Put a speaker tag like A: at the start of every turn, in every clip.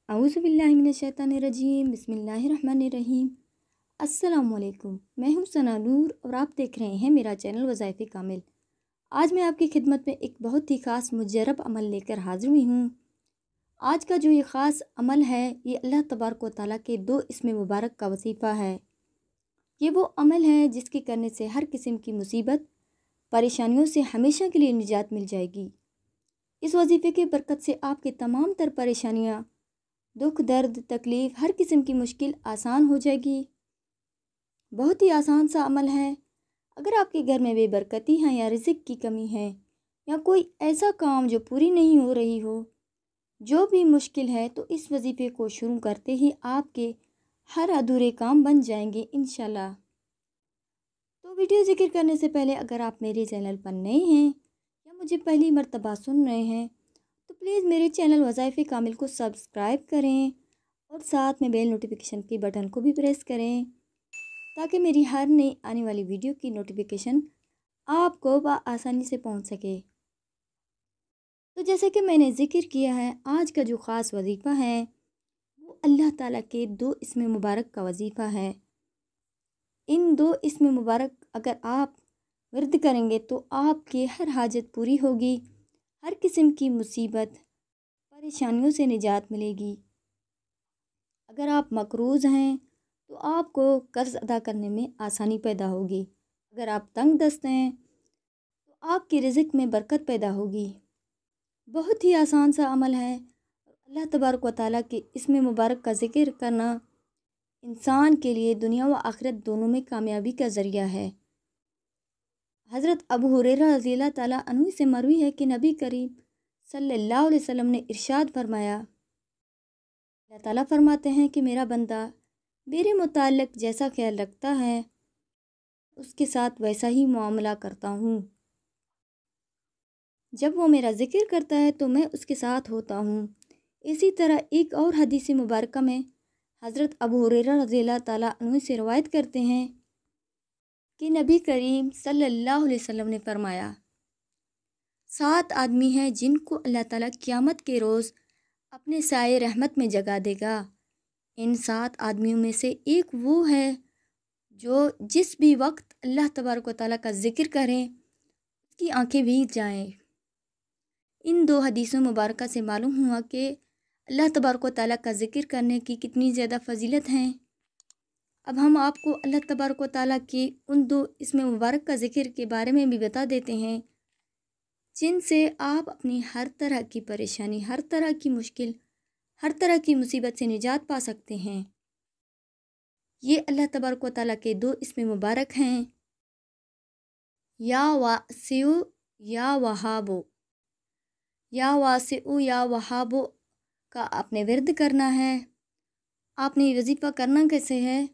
A: औज़ुबिल्लाहिमिनश्शैतानिर्रजीम बिस्मिल्लाहिर्रहमानिर्रहीम। अस्सलामुअलैकुम, मैं हूँ सना नूर और आप देख रहे हैं मेरा चैनल वज़ाइफ़े कामिल। आज मैं आपकी खिदमत में एक बहुत ही ख़ास मुजर्रब अमल लेकर हाज़िर हुई हूँ। आज का जो ये ख़ास अमल है ये अल्लाह तबारक व तआला के दो इसमें मुबारक का वजीफ़ा है। ये वो अमल है जिसके करने से हर किस्म की मुसीबत परेशानियों से हमेशा के लिए निजात मिल जाएगी। इस वजीफ़े की बरकत से आपकी तमाम तर परेशानियाँ, दुख, दर्द, तकलीफ़, हर किस्म की मुश्किल आसान हो जाएगी। बहुत ही आसान सा अमल है। अगर आपके घर में बेबरकती है या रिज़्क़ की कमी है या कोई ऐसा काम जो पूरी नहीं हो रही हो, जो भी मुश्किल है, तो इस वजीफ़े को शुरू करते ही आपके हर अधूरे काम बन जाएंगे इंशाल्लाह। तो वीडियो ज़िक्र करने से पहले अगर आप मेरे चैनल पर नए हैं या मुझे पहली मर्तबा सुन रहे हैं तो प्लीज़ मेरे चैनल वज़ाइफ़े कामिल को सब्सक्राइब करें और साथ में बेल नोटिफिकेशन के बटन को भी प्रेस करें ताकि मेरी हर नई आने वाली वीडियो की नोटिफिकेशन आपको आसानी से पहुंच सके। तो जैसे कि मैंने ज़िक्र किया है, आज का जो ख़ास वजीफ़ा है वो अल्लाह ताला के दो इसमें मुबारक का वजीफ़ा है। इन दो इसमें मुबारक अगर आप वर्द करेंगे तो आपकी हर हाजत पूरी होगी, हर किस्म की मुसीबत परेशानियों से निजात मिलेगी। अगर आप मकरूज़ हैं तो आपको कर्ज़ अदा करने में आसानी पैदा होगी। अगर आप तंग दस्त हैं तो आपकी रिज़्क़ में बरकत पैदा होगी। बहुत ही आसान सा अमल है। अल्लाह तबारक व तआला के इसमें मुबारक का ज़िक्र करना इंसान के लिए दुनिया व आखिरत दोनों में कामयाबी का ज़रिया है। हज़रत अबू हुरैरा रज़ियल्लाहु ताला अन्हु से मरवी है कि नबी करीम सल्लल्लाहु अलैहि वसल्लम ने इरशाद फरमाया, अल्लाह ताला फरमाते हैं कि मेरा बंदा मेरे मुताल्लिक़ जैसा ख्याल रखता है उसके साथ वैसा ही मुआमला करता हूँ। जब वो मेरा ज़िक्र करता है तो मैं उसके साथ होता हूँ। इसी तरह एक और हदीस मुबारक में हज़रत अबू हुरैरा रज़ियल्लाहु ताला अन्हु से रवायत करते हैं कि नबी करीम सल्लल्लाहु अलैहि वसल्लम ने फरमाया, 7 आदमी हैं जिनको अल्लाह ताला क़यामत के रोज़ अपने साए रहमत में जगा देगा। इन 7 आदमियों में से एक वो है जो जिस भी वक्त अल्लाह तबारक व तआला का ज़िक्र करें उसकी आंखें भीग जाएं। इन दो हदीसों मुबारका से मालूम हुआ कि अल्लाह तबारक व तआला का ज़िक्र करने की कितनी ज़्यादा फ़जीलत हैं। अब हम आपको अल्लाह तबारक व तआला की उन दो इसमें मुबारक का ज़िक्र के बारे में भी बता देते हैं जिनसे आप अपनी हर तरह की परेशानी, हर तरह की मुश्किल, हर तरह की मुसीबत से निजात पा सकते हैं। ये अल्लाह तबारक व तआला के दो इसमें मुबारक हैं, या वासिउ या वहाबो। या वासिउ या वहाबो का आपने विर्द करना है। आपने वजीफ़ा करना कैसे है?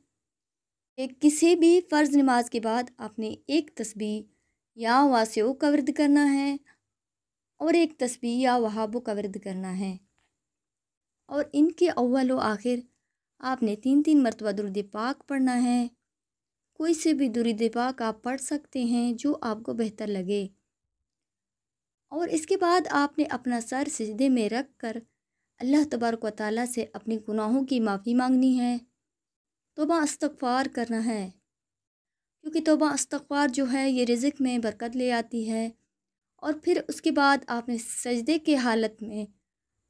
A: एक किसी भी फ़र्ज़ नमाज के बाद आपने एक तस्बीह या वासिउ का विर्द करना है और एक तस्बीह या वहाबो का विर्द करना है। और इनके अव्वल व आखिर आपने 3-3 मरतबा दुरूद पाक पढ़ना है। कोई से भी दुरूद पाक आप पढ़ सकते हैं जो आपको बेहतर लगे। और इसके बाद आपने अपना सर सिजदे में रख कर अल्लाह तबारक व तआला से अपनी गुनाहों की माफ़ी मांगनी है, तौबा इस्तग़फ़ार करना है, क्योंकि तौबा इस्तग़फ़ार जो है ये रिज़्क़ में बरकत ले आती है। और फिर उसके बाद आपने सजदे के हालत में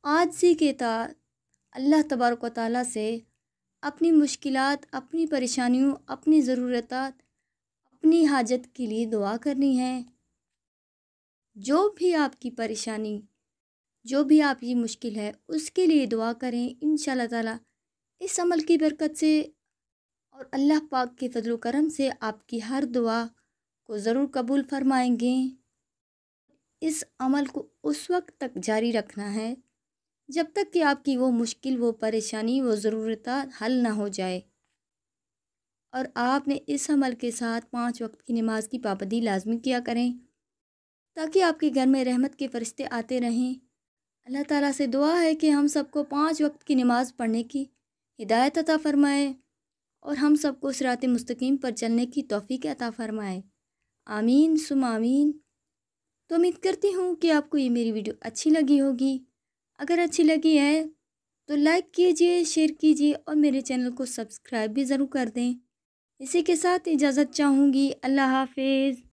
A: आजिज़ी के साथ अल्लाह तबारक व तआला से अपनी मुश्किलात, अपनी परेशानियों, अपनी ज़रूरतात, अपनी हाजत के लिए दुआ करनी है। जो भी आपकी परेशानी, जो भी आपकी मुश्किल है उसके लिए दुआ करें। इंशाअल्लाह ताला इस अमल की बरकत से और अल्लाह पाक के फजल करम से आपकी हर दुआ को ज़रूर कबूल फरमाएंगे। इस अमल को उस वक्त तक जारी रखना है जब तक कि आपकी वो मुश्किल, वो परेशानी, वो ज़रूरत हल ना हो जाए। और आपने इस अमल के साथ 5 वक्त की नमाज की पाबंदी लाजमी किया करें ताकि आपके घर में रहमत के फरिश्ते आते रहें। अल्लाह ताला से दुआ है कि हम सबको 5 वक्त की नमाज़ पढ़ने की हिदायत अता फ़रमाए और हम सबको सिरात मुस्तकीम पर चलने की तौफ़ीक अता फ़रमाए। आमीन सुम आमीन। तो उम्मीद करती हूँ कि आपको ये मेरी वीडियो अच्छी लगी होगी। अगर अच्छी लगी है تو لائک کیجیے، شیئر کیجیے اور میرے چینل کو سبسکرائب بھی ضرور کر دیں۔ اسی کے ساتھ اجازت چاہوں گی۔ اللہ حافظ۔